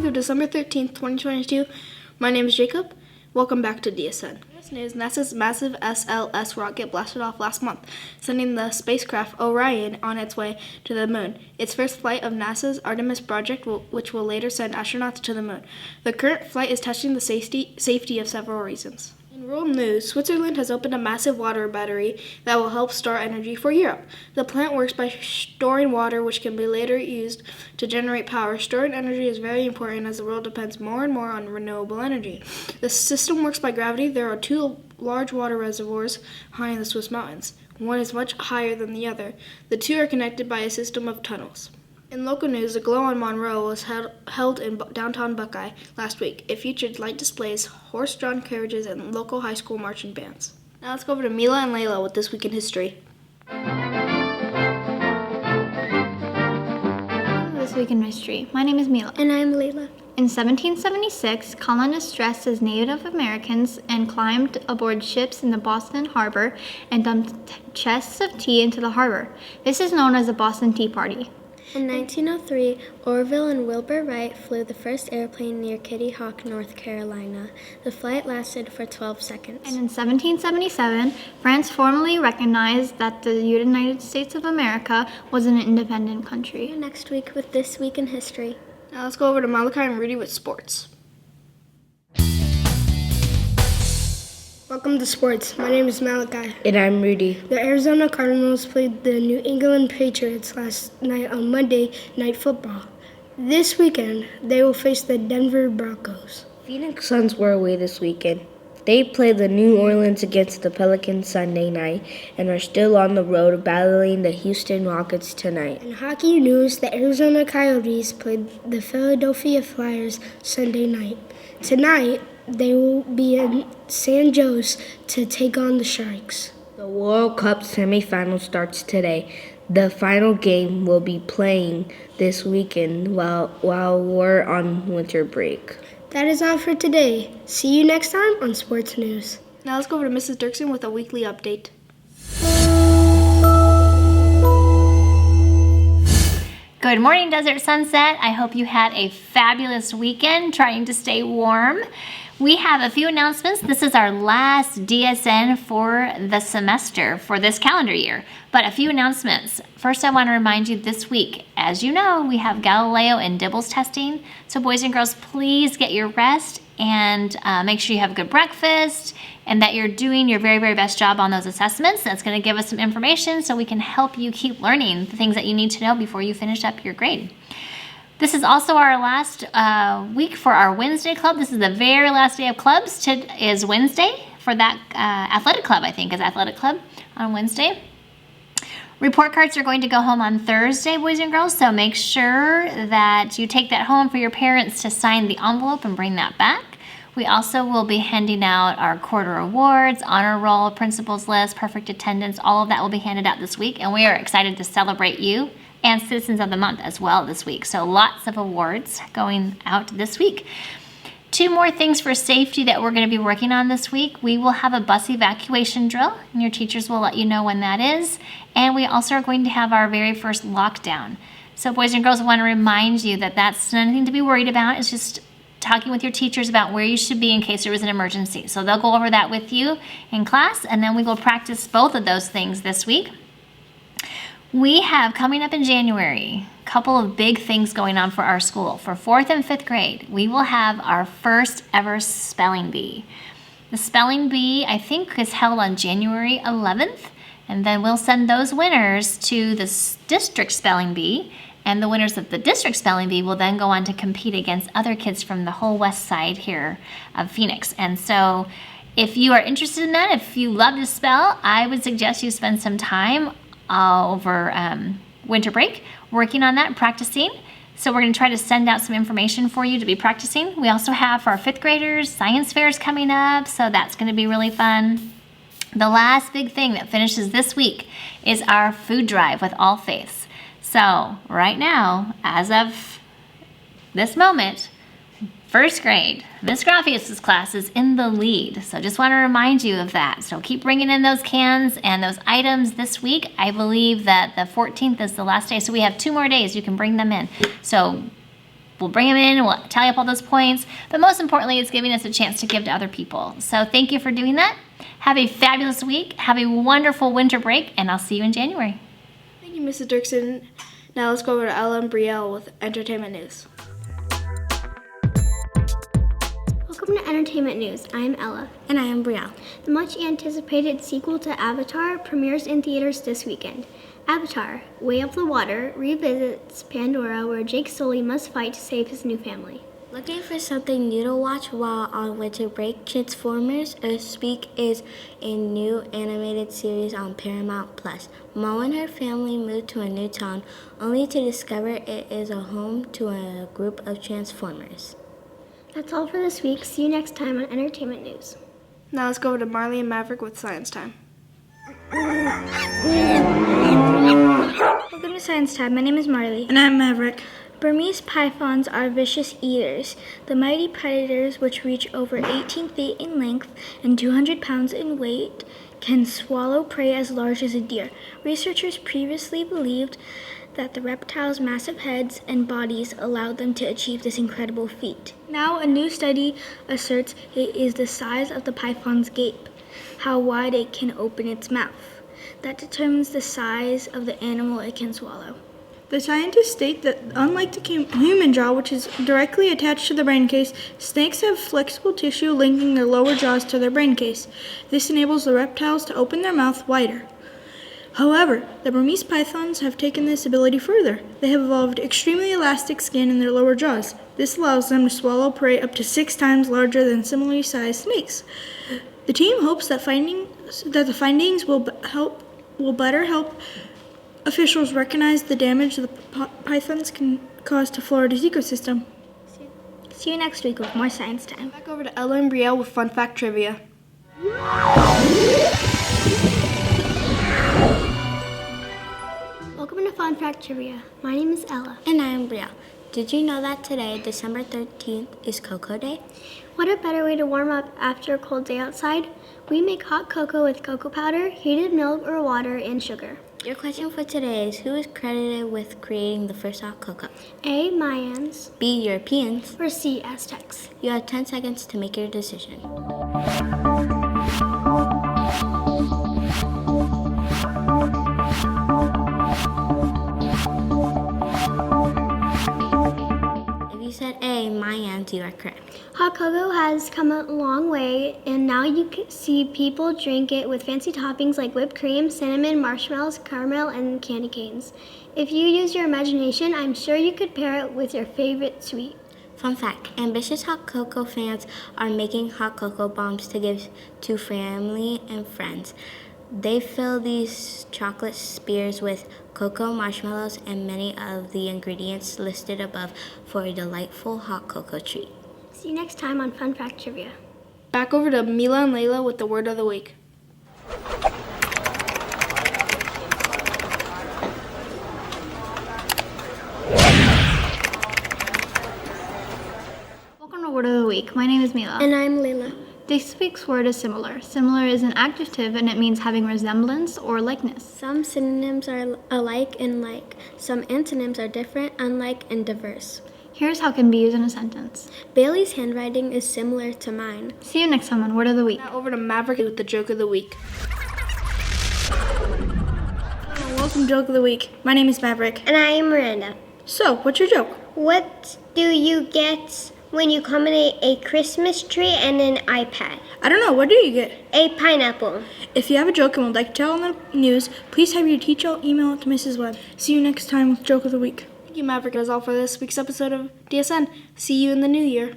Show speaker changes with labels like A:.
A: week of December 13th, 2022. My name is Jacob. Welcome back to DSN. This news, NASA's massive SLS rocket blasted off last month, sending the spacecraft Orion on its way to the moon. Its first flight of NASA's Artemis project, which will later send astronauts to the moon. The current flight is testing the safety of several reasons. In world news, Switzerland has opened a massive water battery that will help store energy for Europe. The plant works by storing water, which can be later used to generate power. Storing energy is very important as the world depends more and more on renewable energy. The system works by gravity. There are two large water reservoirs high in the Swiss mountains. One is much higher than the other. The two are connected by a system of tunnels. In local news, the Glow on Monroe was held in downtown Buckeye last week. It featured light displays, horse-drawn carriages, and local high school marching bands. Now let's go over to Mila and Layla with This Week in History.
B: This Week in History. My name is Mila.
C: And I'm Layla.
B: In 1776, colonists dressed as Native Americans and climbed aboard ships in the Boston Harbor and dumped chests of tea into the harbor. This is known as the Boston Tea Party.
C: In 1903, Orville and Wilbur Wright flew the first airplane near Kitty Hawk, North Carolina. The flight lasted for 12 seconds.
B: And in 1777, France formally recognized that the United States of America was an independent country.
C: Next week with This Week in History.
A: Now let's go over to Malachi and Rudy with sports. Welcome to sports. My name is Malachi.
D: And I'm Rudy.
A: The Arizona Cardinals played the New England Patriots last night on Monday Night Football. This weekend, they will face the Denver Broncos.
D: Phoenix Suns were away this weekend. They played the New Orleans against the Pelicans Sunday night and are still on the road battling the Houston Rockets tonight.
A: In hockey news, the Arizona Coyotes played the Philadelphia Flyers Sunday night. Tonight, they will be in San Jose to take on the Sharks.
D: The World Cup semifinal starts today. The final game will be playing this weekend while we're on winter break.
A: That is all for today. See you next time on Sports News. Now let's go over to Mrs. Dirksen with a weekly update.
E: Good morning, Desert Sunset. I hope you had a fabulous weekend trying to stay warm. We have a few announcements. This is our last DSN for the semester, for this calendar year. But a few announcements. First, I want to remind you this week, as you know, we have Galileo and Dibbles testing. So boys and girls, please get your rest and make sure you have a good breakfast and that you're doing your very, very best job on those assessments. That's going to give us some information so we can help you keep learning the things that you need to know before you finish up your grade. This is also our last week for our Wednesday club. This is the very last day of clubs. Is Wednesday for that athletic club, I think, is athletic club on Wednesday. Report cards are going to go home on Thursday, boys and girls, so make sure that you take that home for your parents to sign the envelope and bring that back. We also will be handing out our quarter awards, honor roll, principals list, perfect attendance. All of that will be handed out this week, and we are excited to celebrate you and Citizens of the Month as well this week. So lots of awards going out this week. Two more things for safety that we're going to be working on this week. We will have a bus evacuation drill, and your teachers will let you know when that is. And we also are going to have our very first lockdown. So boys and girls, I want to remind you that that's nothing to be worried about. It's just talking with your teachers about where you should be in case there was an emergency. So they'll go over that with you in class, and then we will practice both of those things this week. We have coming up in January a couple of big things going on for our school. For 4th and 5th grade, we will have our first ever spelling bee. The spelling bee, I think, is held on January 11th, and then we'll send those winners to the district spelling bee, and the winners of the district spelling bee will then go on to compete against other kids from the whole west side here of Phoenix. And so if you are interested in that, if you love to spell, I would suggest you spend some time over winter break working on that, practicing. So we're going to try to send out some information for you to be practicing. We also have for our 5th graders science fairs coming up, so that's going to be really fun. The last big thing that finishes this week is our food drive with All Faiths. So right now, as of this moment, 1st grade, Miss Graffius' class is in the lead. So just want to remind you of that. So keep bringing in those cans and those items this week. I believe that the 14th is the last day. So we have 2 more days you can bring them in. So We'll bring them in, we'll tally up all those points, but most importantly, it's giving us a chance to give to other people. So thank you for doing that. Have a fabulous week. Have a wonderful winter break, and I'll see you in January.
A: Thank you, Mrs. Dirksen. Now let's go over to Ella and Brielle with entertainment news.
C: Welcome to Entertainment News. I am Ella.
F: And I am Brielle.
C: The much anticipated sequel to Avatar premieres in theaters this weekend. Avatar, Way of the Water, revisits Pandora, where Jake Sully must fight to save his new family.
F: Looking for something new to watch while on winter break? Transformers Earthspeak is a new animated series on Paramount Plus. Mo and her family move to a new town, only to discover it is a home to a group of Transformers.
C: That's all for this week. See you next time on Entertainment News.
A: Now let's go over to Marley and Maverick with Science Time.
C: Welcome to Science Time. My name is Marley.
A: And I'm Maverick.
C: Burmese pythons are vicious eaters. The mighty predators, which reach over 18 feet in length and 200 pounds in weight, can swallow prey as large as a deer. Researchers previously believed that the reptiles' massive heads and bodies allowed them to achieve this incredible feat. Now, a new study asserts it is the size of the python's gape, how wide it can open its mouth, that determines the size of the animal it can swallow.
G: The scientists state that unlike the human jaw, which is directly attached to the brain case, snakes have flexible tissue linking their lower jaws to their brain case. This enables the reptiles to open their mouth wider. However, the Burmese pythons have taken this ability further. They have evolved extremely elastic skin in their lower jaws. This allows them to swallow prey up to 6 times larger than similarly sized snakes. The team hopes that the findings will better help officials recognize the damage the pythons can cause to Florida's ecosystem.
C: See you next week with more Science Time.
A: Back over to Ella and Brielle with Fun Fact Trivia.
C: Welcome to Fun Fact Trivia. My name is Ella.
F: And I am Brielle. Did you know that today, December 13th, is Cocoa Day?
C: What a better way to warm up after a cold day outside? We make hot cocoa with cocoa powder, heated milk or water, and sugar.
F: Your question for today is, who is credited with creating the first hot cocoa?
C: A. Mayans
F: B. Europeans.
C: or C. Aztecs.
F: You have 10 seconds to make your decision. If you said A, Mayans, you are correct.
C: Hot cocoa has come a long way, and now you can see people drink it with fancy toppings like whipped cream, cinnamon, marshmallows, caramel, and candy canes. If you use your imagination, I'm sure you could pair it with your favorite sweet.
F: Fun fact, ambitious hot cocoa fans are making hot cocoa bombs to give to family and friends. They fill these chocolate spears with cocoa, marshmallows, and many of the ingredients listed above for a delightful hot cocoa treat.
C: See you next time on Fun Fact Trivia.
A: Back over to Mila and Layla with the word of the week.
B: Welcome to Word of the Week. My name is Mila.
C: And I'm Layla.
B: This week's word is similar. Similar is an adjective and it means having resemblance or likeness.
C: Some synonyms are alike and like. Some antonyms are different, unlike, and diverse.
B: Here's how it can be used in a sentence.
C: Bailey's handwriting is similar to mine.
B: See you next time on Word of the Week.
A: Now over to Maverick with the joke of the week.
G: Welcome, Joke of the Week. My name is Maverick.
C: And I am Miranda.
G: So, what's your joke?
C: What do you get when you combine a Christmas tree and an iPad?
G: I don't know, what do you get?
C: A pineapple.
G: If you have a joke and would like to tell on the news, please have your teacher email it to Mrs. Webb. See you next time with Joke of the Week.
A: Thank you, Maverick. That is all for this week's episode of DSN. See you in the new year.